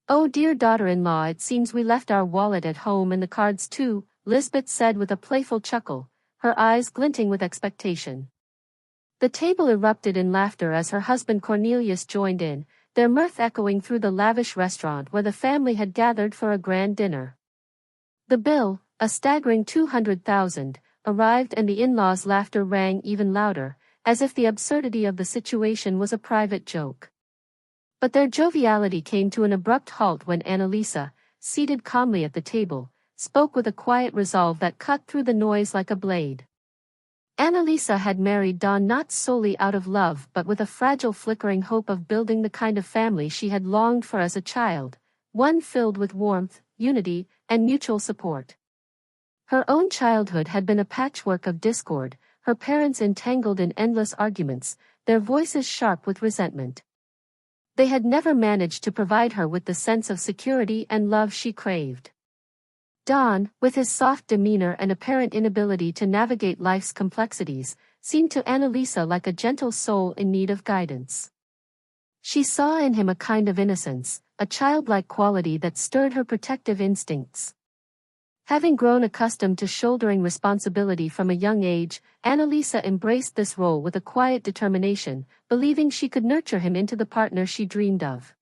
Oh dear daughter-in-law, it seems we left our wallet at home and the cards too, Lisbeth said with a playful chuckle, her eyes glinting with expectation. The table erupted in laughter as her husband Cornelius joined in, their mirth echoing through the lavish restaurant where the family had gathered for a grand dinner. The bill, a staggering 200,000, arrived and the in-laws' laughter rang even louder, as if the absurdity of the situation was a private joke. But their joviality came to an abrupt halt when Annalisa, seated calmly at the table, spoke with a quiet resolve that cut through the noise like a blade. Annalisa had married Don not solely out of love but with a fragile flickering hope of building the kind of family she had longed for as a child, one filled with warmth, unity, and mutual support. Her own childhood had been a patchwork of discord, her parents entangled in endless arguments, their voices sharp with resentment. They had never managed to provide her with the sense of security and love she craved. Don, with his soft demeanor and apparent inability to navigate life's complexities, seemed to Annalisa like a gentle soul in need of guidance. She saw in him a kind of innocence, a childlike quality that stirred her protective instincts. Having grown accustomed to shouldering responsibility from a young age, Annalisa embraced this role with a quiet determination, believing she could nurture him into the partner she dreamed of.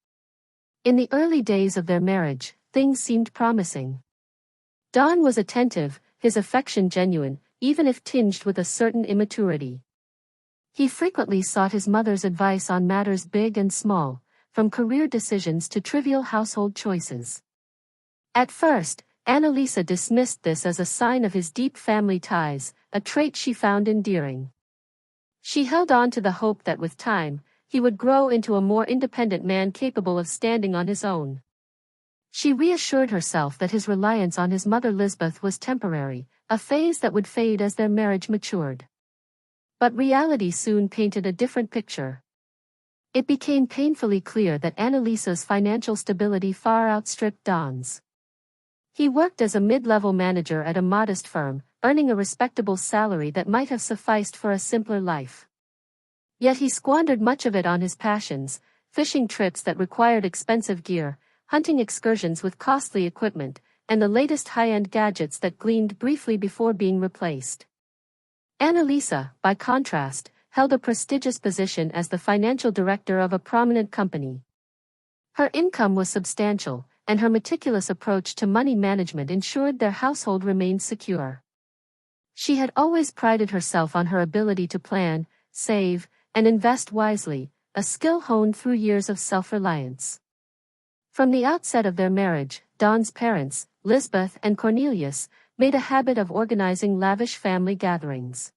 In the early days of their marriage, things seemed promising. Don was attentive, his affection genuine, even if tinged with a certain immaturity. He frequently sought his mother's advice on matters big and small, from career decisions to trivial household choices. At first, Annalisa dismissed this as a sign of his deep family ties, a trait she found endearing. She held on to the hope that with time, he would grow into a more independent man capable of standing on his own. She reassured herself that his reliance on his mother Lisbeth was temporary, a phase that would fade as their marriage matured. But reality soon painted a different picture. It became painfully clear that Annalisa's financial stability far outstripped Don's. He worked as a mid-level manager at a modest firm, earning a respectable salary that might have sufficed for a simpler life. Yet he squandered much of it on his passions, fishing trips that required expensive gear, hunting excursions with costly equipment, and the latest high-end gadgets that gleamed briefly before being replaced. Annalisa, by contrast, held a prestigious position as the financial director of a prominent company. Her income was substantial, and her meticulous approach to money management ensured their household remained secure. She had always prided herself on her ability to plan, save, and invest wisely, a skill honed through years of self-reliance. From the outset of their marriage, Don's parents, Lisbeth and Cornelius, made a habit of organizing lavish family gatherings.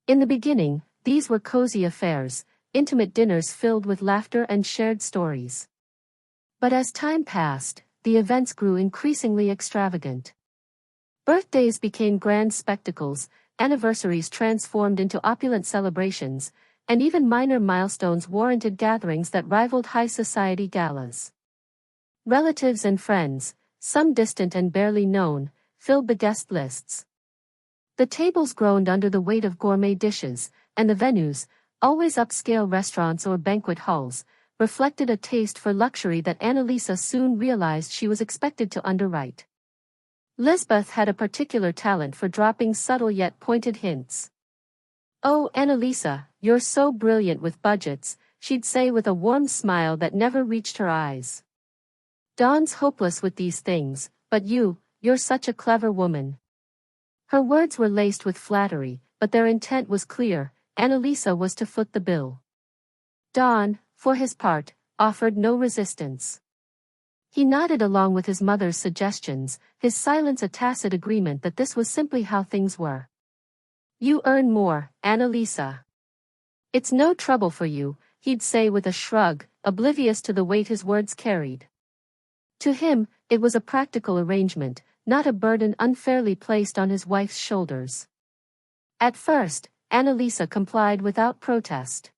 In the beginning, these were cozy affairs, intimate dinners filled with laughter and shared stories. But as time passed, the events grew increasingly extravagant. Birthdays became grand spectacles, anniversaries transformed into opulent celebrations, and even minor milestones warranted gatherings that rivaled high society galas. Relatives and friends, some distant and barely known, filled the guest lists. The tables groaned under the weight of gourmet dishes, and the venues, always upscale restaurants or banquet halls, reflected a taste for luxury that Annalisa soon realized she was expected to underwrite. Lisbeth had a particular talent for dropping subtle yet pointed hints. "Oh, Annalisa, you're so brilliant with budgets," she'd say with a warm smile that never reached her eyes. "Don's hopeless with these things, but you're such a clever woman." Her words were laced with flattery, but their intent was clear: Annalisa was to foot the bill. Don, for his part, offered no resistance. He nodded along with his mother's suggestions, his silence a tacit agreement that this was simply how things were. "You earn more, Annalisa. It's no trouble for you," he'd say with a shrug, oblivious to the weight his words carried. To him, it was a practical arrangement, not a burden unfairly placed on his wife's shoulders. At first, Annalisa complied without protest.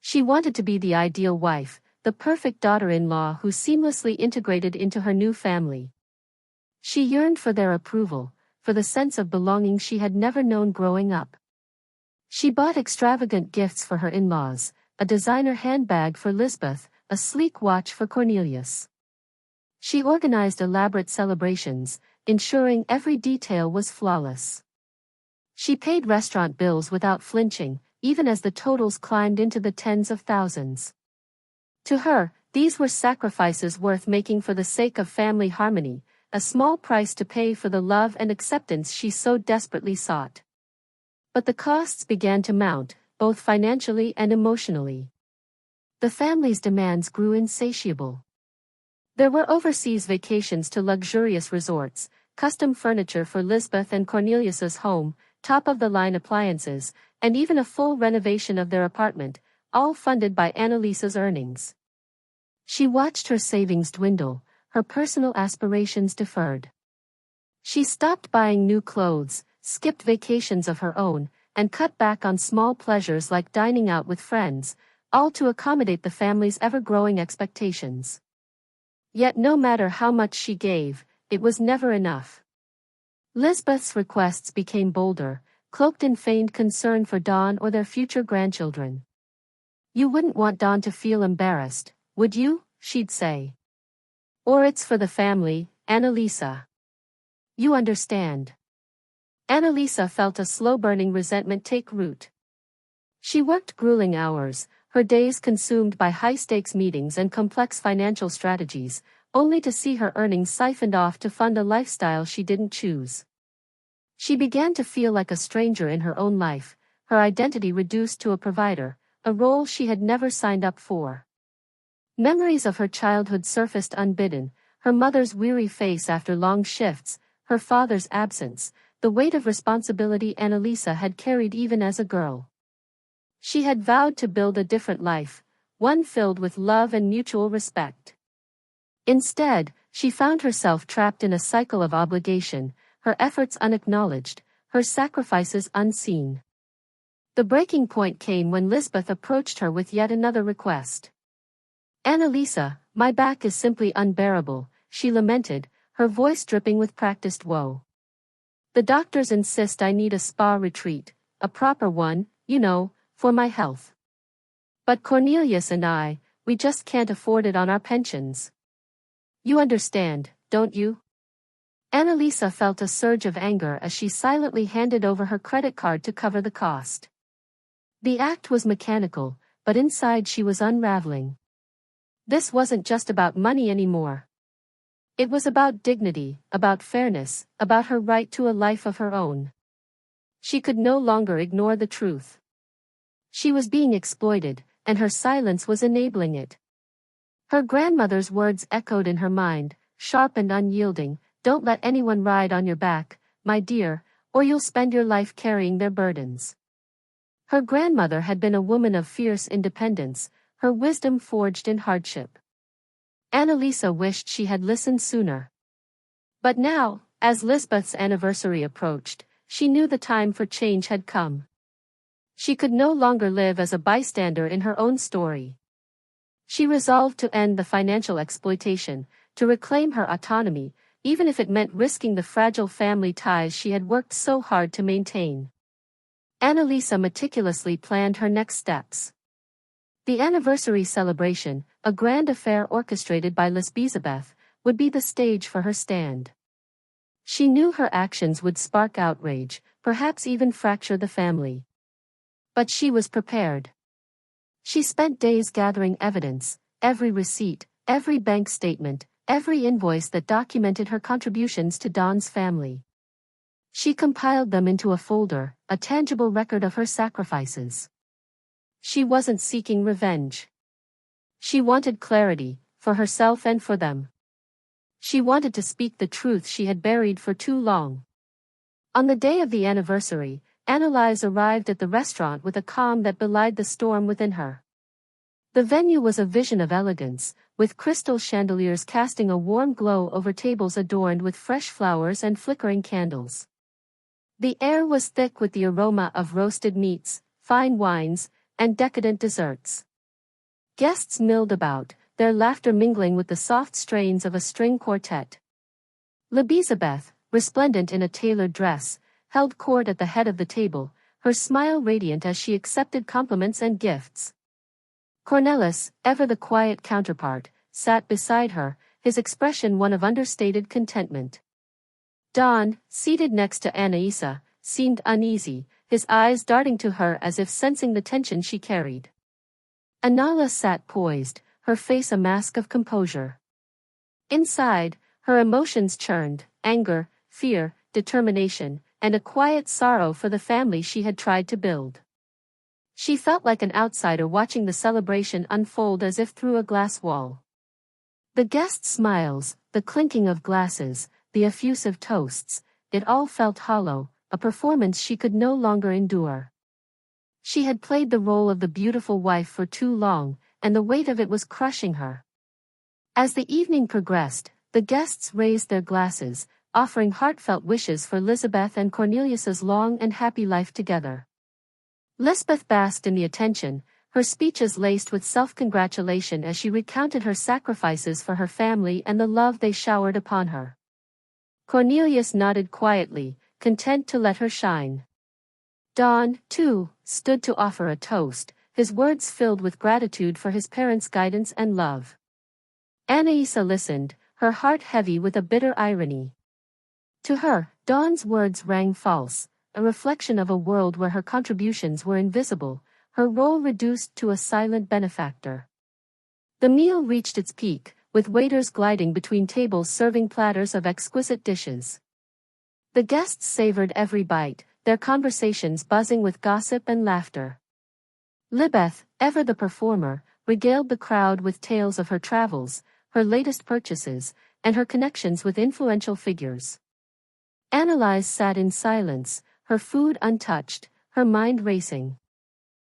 She wanted to be the ideal wife, the perfect daughter-in-law who seamlessly integrated into her new family. She yearned for their approval, for the sense of belonging she had never known growing up. She bought extravagant gifts for her in-laws, a designer handbag for Lisbeth, a sleek watch for Cornelius. She organized elaborate celebrations, ensuring every detail was flawless. She paid restaurant bills without flinching, even as the totals climbed into the tens of thousands. To her, these were sacrifices worth making for the sake of family harmony, a small price to pay for the love and acceptance she so desperately sought. But the costs began to mount, both financially and emotionally. The family's demands grew insatiable. There were overseas vacations to luxurious resorts, custom furniture for Lisbeth and Cornelius's home, top-of-the-line appliances, and even a full renovation of their apartment, all funded by Annalisa's earnings. She watched her savings dwindle, her personal aspirations deferred. She stopped buying new clothes, skipped vacations of her own, and cut back on small pleasures like dining out with friends, all to accommodate the family's ever-growing expectations. Yet no matter how much she gave, it was never enough. Lisbeth's requests became bolder, cloaked in feigned concern for Dawn or their future grandchildren. "You wouldn't want Dawn to feel embarrassed, would you?" she'd say. "Or it's for the family, Annalisa. You understand." Annalisa felt a slow-burning resentment take root. She worked grueling hours, her days consumed by high-stakes meetings and complex financial strategies, only to see her earnings siphoned off to fund a lifestyle she didn't choose. She began to feel like a stranger in her own life, her identity reduced to a provider, a role she had never signed up for. Memories of her childhood surfaced unbidden, her mother's weary face after long shifts, her father's absence, the weight of responsibility Annalisa had carried even as a girl. She had vowed to build a different life, one filled with love and mutual respect. Instead, she found herself trapped in a cycle of obligation, her efforts unacknowledged, her sacrifices unseen. The breaking point came when Lisbeth approached her with yet another request. "Annalisa, my back is simply unbearable," she lamented, her voice dripping with practiced woe. "The doctors insist I need a spa retreat, a proper one, you know, for my health. But Cornelius and I, we just can't afford it on our pensions. You understand, don't you?" Annalisa felt a surge of anger as she silently handed over her credit card to cover the cost. The act was mechanical, but inside she was unraveling. This wasn't just about money anymore. It was about dignity, about fairness, about her right to a life of her own. She could no longer ignore the truth. She was being exploited, and her silence was enabling it. Her grandmother's words echoed in her mind, sharp and unyielding, "Don't let anyone ride on your back, my dear, or you'll spend your life carrying their burdens." Her grandmother had been a woman of fierce independence, her wisdom forged in hardship. Annalisa wished she had listened sooner. But now, as Lisbeth's anniversary approached, she knew the time for change had come. She could no longer live as a bystander in her own story. She resolved to end the financial exploitation, to reclaim her autonomy, even if it meant risking the fragile family ties she had worked so hard to maintain. Annalisa meticulously planned her next steps. The anniversary celebration, a grand affair orchestrated by Lisbeth, would be the stage for her stand. She knew her actions would spark outrage, perhaps even fracture the family. But she was prepared. She spent days gathering evidence, every receipt, every bank statement, every invoice that documented her contributions to Dawn's family. She compiled them into a folder, a tangible record of her sacrifices. She wasn't seeking revenge. She wanted clarity, for herself and for them. She wanted to speak the truth she had buried for too long. On the day of the anniversary, Annalise arrived at the restaurant with a calm that belied the storm within her. The venue was a vision of elegance, with crystal chandeliers casting a warm glow over tables adorned with fresh flowers and flickering candles. The air was thick with the aroma of roasted meats, fine wines, and decadent desserts. Guests milled about, their laughter mingling with the soft strains of a string quartet. Elizabeth, resplendent in a tailored dress, held court at the head of the table, her smile radiant as she accepted compliments and gifts. Cornelis, ever the quiet counterpart, sat beside her, his expression one of understated contentment. Don, seated next to Anaisa, seemed uneasy, his eyes darting to her as if sensing the tension she carried. Anala sat poised, her face a mask of composure. Inside, her emotions churned, anger, fear, determination, and a quiet sorrow for the family she had tried to build. She felt like an outsider watching the celebration unfold as if through a glass wall. The guests' smiles, the clinking of glasses, the effusive toasts, it all felt hollow, a performance she could no longer endure. She had played the role of the beautiful wife for too long, and the weight of it was crushing her. As the evening progressed, the guests raised their glasses, offering heartfelt wishes for Lisbeth and Cornelius's long and happy life together. Lisbeth basked in the attention, her speeches laced with self-congratulation as she recounted her sacrifices for her family and the love they showered upon her. Cornelius nodded quietly, content to let her shine. Don, too, stood to offer a toast, his words filled with gratitude for his parents' guidance and love. Anaisa listened, her heart heavy with a bitter irony. To her, Dawn's words rang false, a reflection of a world where her contributions were invisible, her role reduced to a silent benefactor. The meal reached its peak, with waiters gliding between tables serving platters of exquisite dishes. The guests savored every bite, their conversations buzzing with gossip and laughter. Libeth, ever the performer, regaled the crowd with tales of her travels, her latest purchases, and her connections with influential figures. Annalise sat in silence, her food untouched, her mind racing.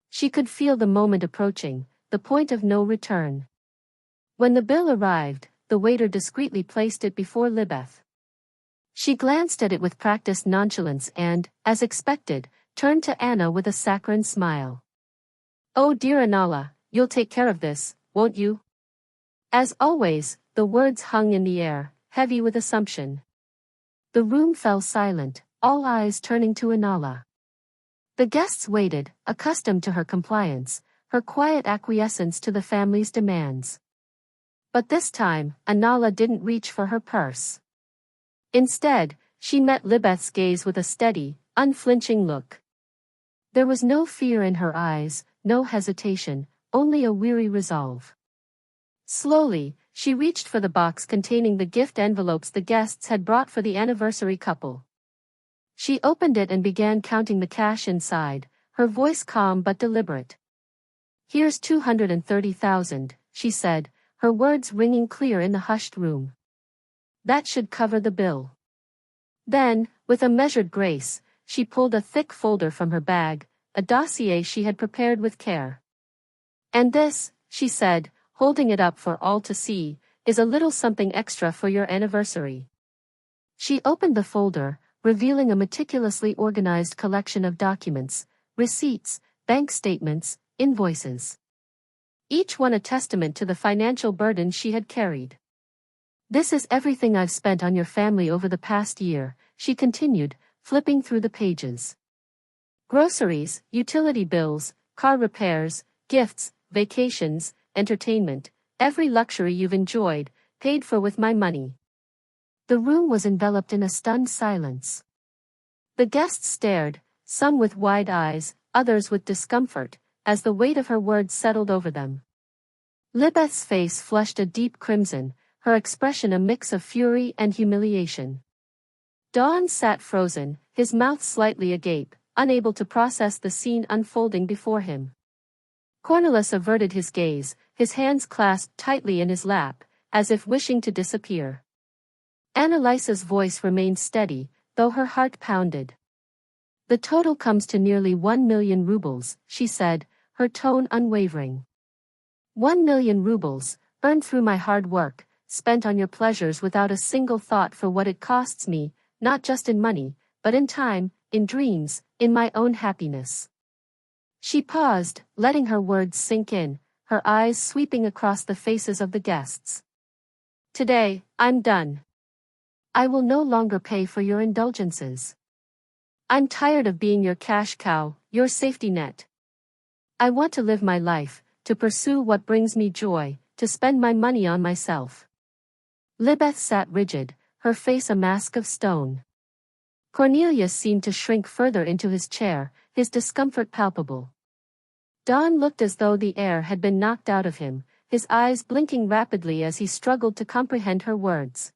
She could feel the moment approaching, the point of no return. When the bill arrived, the waiter discreetly placed it before Libeth. She glanced at it with practiced nonchalance and, as expected, turned to Anna with a saccharine smile. "Oh dear Anala, you'll take care of this, won't you?" As always, the words hung in the air, heavy with assumption. The room fell silent, all eyes turning to Anala. The guests waited, accustomed to her compliance, her quiet acquiescence to the family's demands. But this time, Anala didn't reach for her purse. Instead, she met Libeth's gaze with a steady, unflinching look. There was no fear in her eyes, no hesitation, only a weary resolve. Slowly, she reached for the box containing the gift envelopes the guests had brought for the anniversary couple. She opened it and began counting the cash inside, her voice calm but deliberate. "Here's 230,000, she said, her words ringing clear in the hushed room. "That should cover the bill." Then, with a measured grace, she pulled a thick folder from her bag, a dossier she had prepared with care. "And this," she said, holding it up for all to see, "is a little something extra for your anniversary." She opened the folder, revealing a meticulously organized collection of documents, receipts, bank statements, invoices. Each one a testament to the financial burden she had carried. "This is everything I've spent on your family over the past year," she continued, flipping through the pages. "Groceries, utility bills, car repairs, gifts, vacations, entertainment, every luxury you've enjoyed, paid for with my money." The room was enveloped in a stunned silence. The guests stared, some with wide eyes, others with discomfort, as the weight of her words settled over them. Libeth's face flushed a deep crimson, her expression a mix of fury and humiliation. Don sat frozen, his mouth slightly agape, unable to process the scene unfolding before him. Cornelius averted his gaze, his hands clasped tightly in his lap, as if wishing to disappear. Annalisa's voice remained steady, though her heart pounded. "The total comes to nearly 1,000,000 rubles, she said, her tone unwavering. 1,000,000 rubles, earned through my hard work, spent on your pleasures without a single thought for what it costs me, not just in money, but in time, in dreams, in my own happiness." She paused, letting her words sink in, her eyes sweeping across the faces of the guests. "Today, I'm done. I will no longer pay for your indulgences. I'm tired of being your cash cow, your safety net. I want to live my life, to pursue what brings me joy, to spend my money on myself." Libeth sat rigid, her face a mask of stone. Cornelius seemed to shrink further into his chair, his discomfort palpable. Don looked as though the air had been knocked out of him, his eyes blinking rapidly as he struggled to comprehend her words.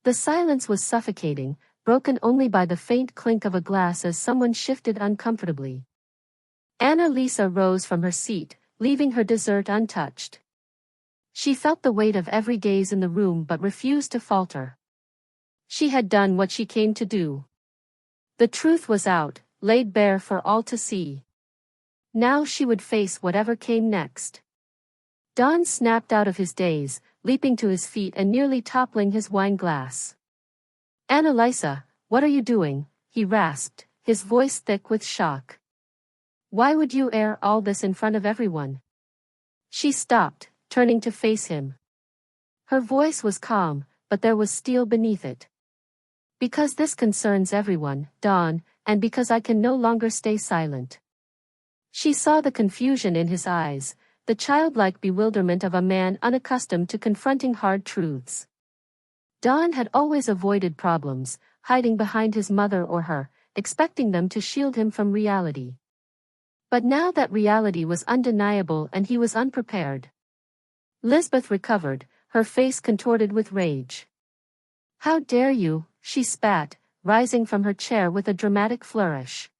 The silence was suffocating, broken only by the faint clink of a glass as someone shifted uncomfortably. Annalisa rose from her seat, leaving her dessert untouched. She felt the weight of every gaze in the room but refused to falter. She had done what she came to do. The truth was out, laid bare for all to see. Now she would face whatever came next. Don snapped out of his daze, leaping to his feet and nearly toppling his wine glass. "Annalisa, what are you doing?" he rasped, his voice thick with shock. "Why would you air all this in front of everyone?" She stopped, turning to face him. Her voice was calm, but there was steel beneath it. "Because this concerns everyone, Don, and because I can no longer stay silent." She saw the confusion in his eyes, the childlike bewilderment of a man unaccustomed to confronting hard truths. Don had always avoided problems, hiding behind his mother or her, expecting them to shield him from reality. But now that reality was undeniable and he was unprepared. Lisbeth recovered, her face contorted with rage. "How dare you," she spat, rising from her chair with a dramatic flourish.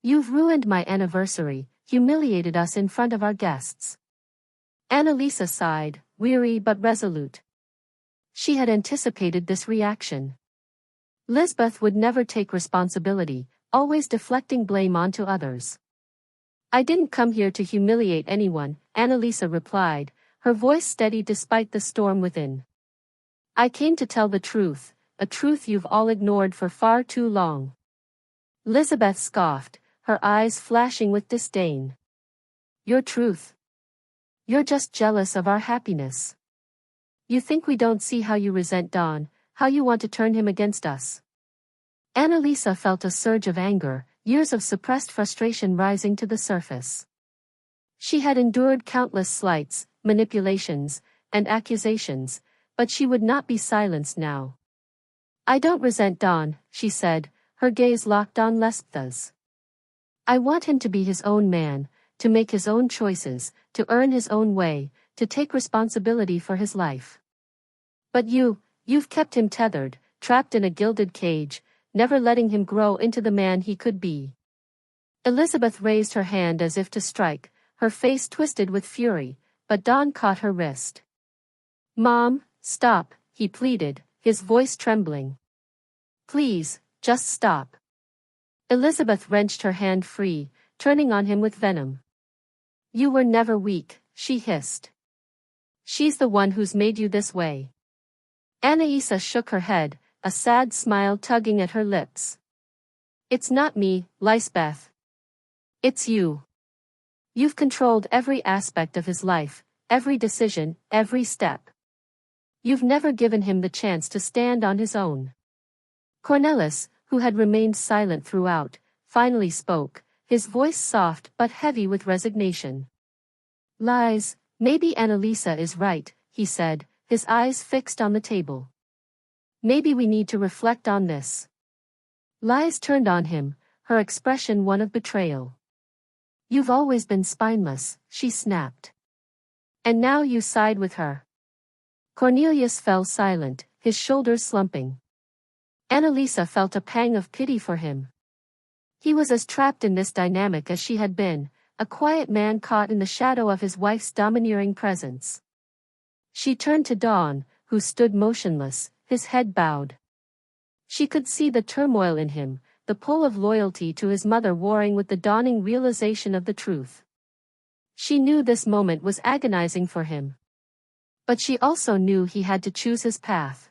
"You've ruined my anniversary, humiliated us in front of our guests." Annalisa sighed, weary but resolute. She had anticipated this reaction. Lisbeth would never take responsibility, always deflecting blame onto others. "I didn't come here to humiliate anyone," Annalisa replied, her voice steady despite the storm within. "I came to tell the truth, a truth you've all ignored for far too long." Lisbeth scoffed, her eyes flashing with disdain. "Your truth? You're just jealous of our happiness. You think we don't see how you resent Don, how you want to turn him against us." Annalisa felt a surge of anger, years of suppressed frustration rising to the surface. She had endured countless slights, manipulations, and accusations, but she would not be silenced now. "I don't resent Don," she said, her gaze locked on Lisbeth's. "I want him to be his own man, to make his own choices, to earn his own way, to take responsibility for his life. But you've kept him tethered, trapped in a gilded cage, never letting him grow into the man he could be." Elizabeth raised her hand as if to strike, her face twisted with fury, but Don caught her wrist. "Mom, stop," he pleaded, his voice trembling. "Please, just stop." Elizabeth wrenched her hand free, turning on him with venom. "You were never weak," she hissed. "She's the one who's made you this way." Annalisa shook her head, a sad smile tugging at her lips. "It's not me, Lisbeth. It's you. You've controlled every aspect of his life, every decision, every step. You've never given him the chance to stand on his own." Cornelis, who had remained silent throughout, finally spoke, his voice soft but heavy with resignation. "Lies, maybe Annalisa is right," he said, his eyes fixed on the table. "Maybe we need to reflect on this." Lies turned on him, her expression one of betrayal. "You've always been spineless," she snapped. "And now you side with her." Cornelius fell silent, his shoulders slumping. Annalisa felt a pang of pity for him. He was as trapped in this dynamic as she had been, a quiet man caught in the shadow of his wife's domineering presence. She turned to Don, who stood motionless, his head bowed. She could see the turmoil in him, the pull of loyalty to his mother warring with the dawning realization of the truth. She knew this moment was agonizing for him. But she also knew he had to choose his path.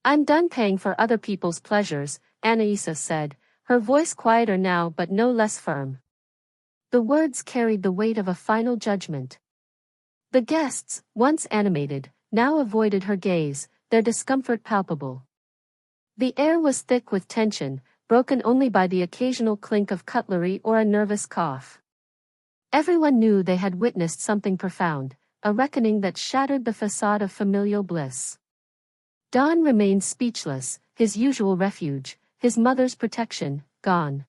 "I'm done paying for other people's pleasures," Annalisa said, her voice quieter now but no less firm. The words carried the weight of a final judgment. The guests, once animated, now avoided her gaze, their discomfort palpable. The air was thick with tension, broken only by the occasional clink of cutlery or a nervous cough. Everyone knew they had witnessed something profound, a reckoning that shattered the facade of familial bliss. Don remained speechless, his usual refuge, his mother's protection, gone.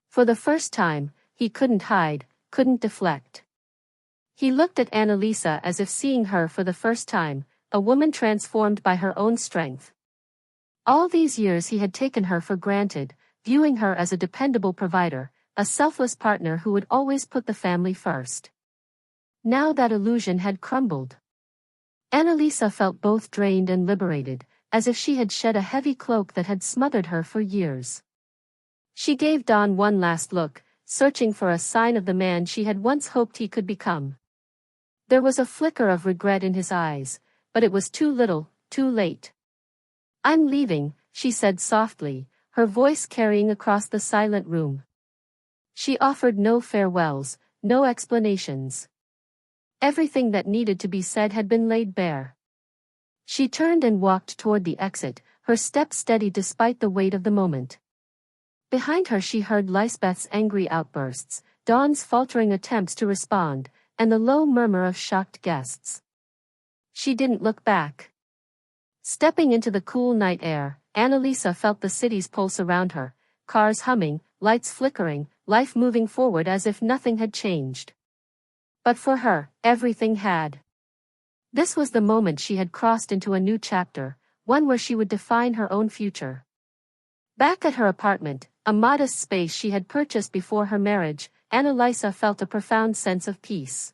For the first time, he couldn't hide, couldn't deflect. He looked at Annalisa as if seeing her for the first time, a woman transformed by her own strength. All these years he had taken her for granted, viewing her as a dependable provider, a selfless partner who would always put the family first. Now that illusion had crumbled. Annalisa felt both drained and liberated, as if she had shed a heavy cloak that had smothered her for years. She gave Don one last look, searching for a sign of the man she had once hoped he could become. There was a flicker of regret in his eyes, but it was too little, too late. "I'm leaving," she said softly, her voice carrying across the silent room. She offered no farewells, no explanations. Everything that needed to be said had been laid bare. She turned and walked toward the exit, her step steady despite the weight of the moment. Behind her she heard Lisbeth's angry outbursts, Dawn's faltering attempts to respond, and the low murmur of shocked guests. She didn't look back. Stepping into the cool night air, Annalisa felt the city's pulse around her, cars humming, lights flickering, life moving forward as if nothing had changed. But for her, everything had. This was the moment she had crossed into a new chapter, one where she would define her own future. Back at her apartment, a modest space she had purchased before her marriage, Annalisa felt a profound sense of peace.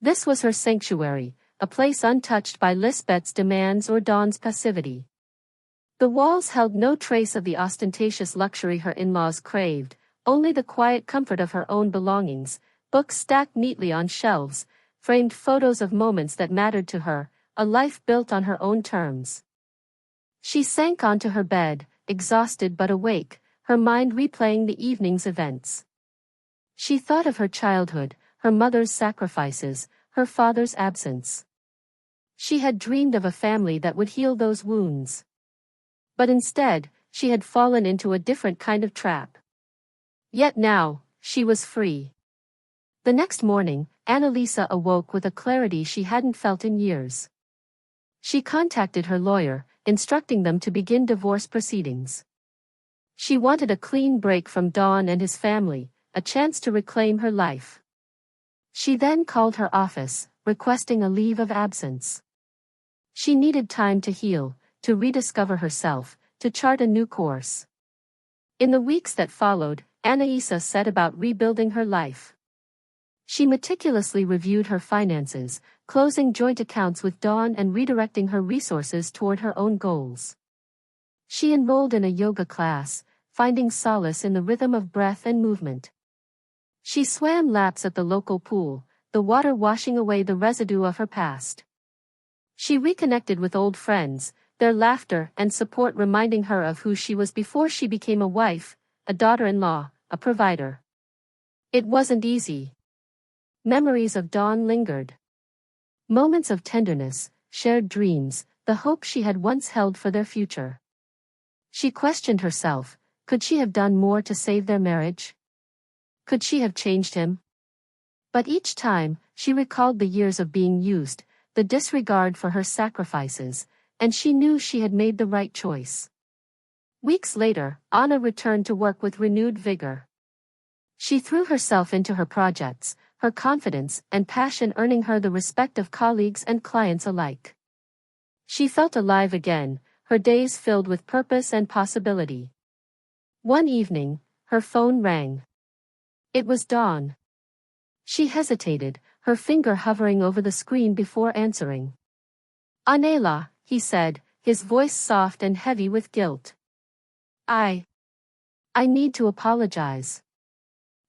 This was her sanctuary, a place untouched by Lisbeth's demands or Dawn's passivity. The walls held no trace of the ostentatious luxury her in-laws craved, only the quiet comfort of her own belongings, books stacked neatly on shelves, framed photos of moments that mattered to her, a life built on her own terms. She sank onto her bed, exhausted but awake, her mind replaying the evening's events. She thought of her childhood, her mother's sacrifices, her father's absence. She had dreamed of a family that would heal those wounds. But instead, she had fallen into a different kind of trap. Yet now, she was free. The next morning, Annalisa awoke with a clarity she hadn't felt in years. She contacted her lawyer, instructing them to begin divorce proceedings. She wanted a clean break from Don and his family, a chance to reclaim her life. She then called her office, requesting a leave of absence. She needed time to heal, to rediscover herself, to chart a new course. In the weeks that followed, Annalisa set about rebuilding her life. She meticulously reviewed her finances, closing joint accounts with Dawn and redirecting her resources toward her own goals. She enrolled in a yoga class, finding solace in the rhythm of breath and movement. She swam laps at the local pool, the water washing away the residue of her past. She reconnected with old friends, their laughter and support reminding her of who she was before she became a wife, a daughter-in-law, a provider. It wasn't easy. Memories of Dawn lingered. Moments of tenderness, shared dreams, the hope she had once held for their future. She questioned herself, could she have done more to save their marriage? Could she have changed him? But each time, she recalled the years of being used, the disregard for her sacrifices, and she knew she had made the right choice. Weeks later, Anna returned to work with renewed vigor. She threw herself into her projects, her confidence and passion earning her the respect of colleagues and clients alike. She felt alive again, her days filled with purpose and possibility. One evening, her phone rang. It was Dawn. She hesitated, her finger hovering over the screen before answering. "Anela," he said, his voice soft and heavy with guilt. I need to apologize."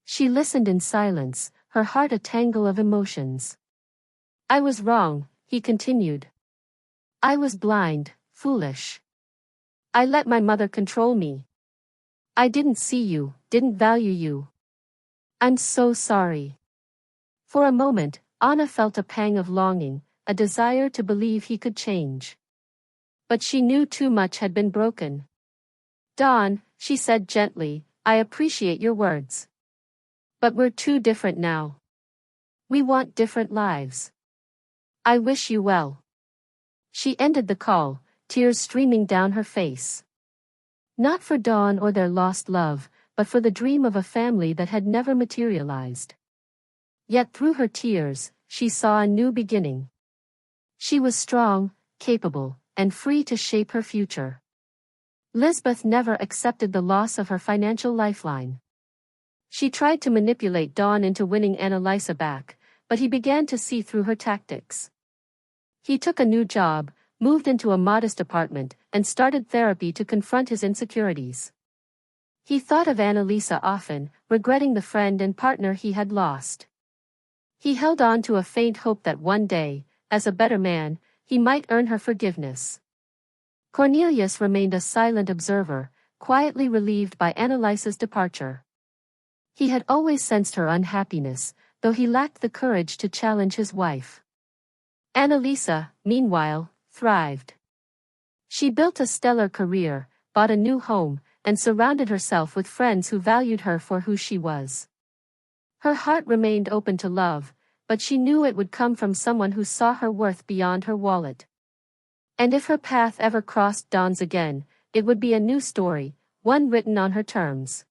She listened in silence, her heart a tangle of emotions. "I was wrong," he continued. "I was blind, foolish. I let my mother control me. I didn't see you, didn't value you. I'm so sorry." For a moment, Anna felt a pang of longing, a desire to believe he could change. But she knew too much had been broken. "Dawn," she said gently, "I appreciate your words. But we're too different now. We want different lives. I wish you well." She ended the call, tears streaming down her face. Not for Dawn or their lost love, but for the dream of a family that had never materialized. Yet through her tears, she saw a new beginning. She was strong, capable, and free to shape her future. Lisbeth never accepted the loss of her financial lifeline. She tried to manipulate Dawn into winning Annalisa back, but he began to see through her tactics. He took a new job, moved into a modest apartment, and started therapy to confront his insecurities. He thought of Annalisa often, regretting the friend and partner he had lost. He held on to a faint hope that one day, as a better man, he might earn her forgiveness. Cornelius remained a silent observer, quietly relieved by Annalisa's departure. He had always sensed her unhappiness, though he lacked the courage to challenge his wife. Annalisa, meanwhile, thrived. She built a stellar career, bought a new home, and surrounded herself with friends who valued her for who she was. Her heart remained open to love, but she knew it would come from someone who saw her worth beyond her wallet. And if her path ever crossed Dawn's again, it would be a new story, one written on her terms.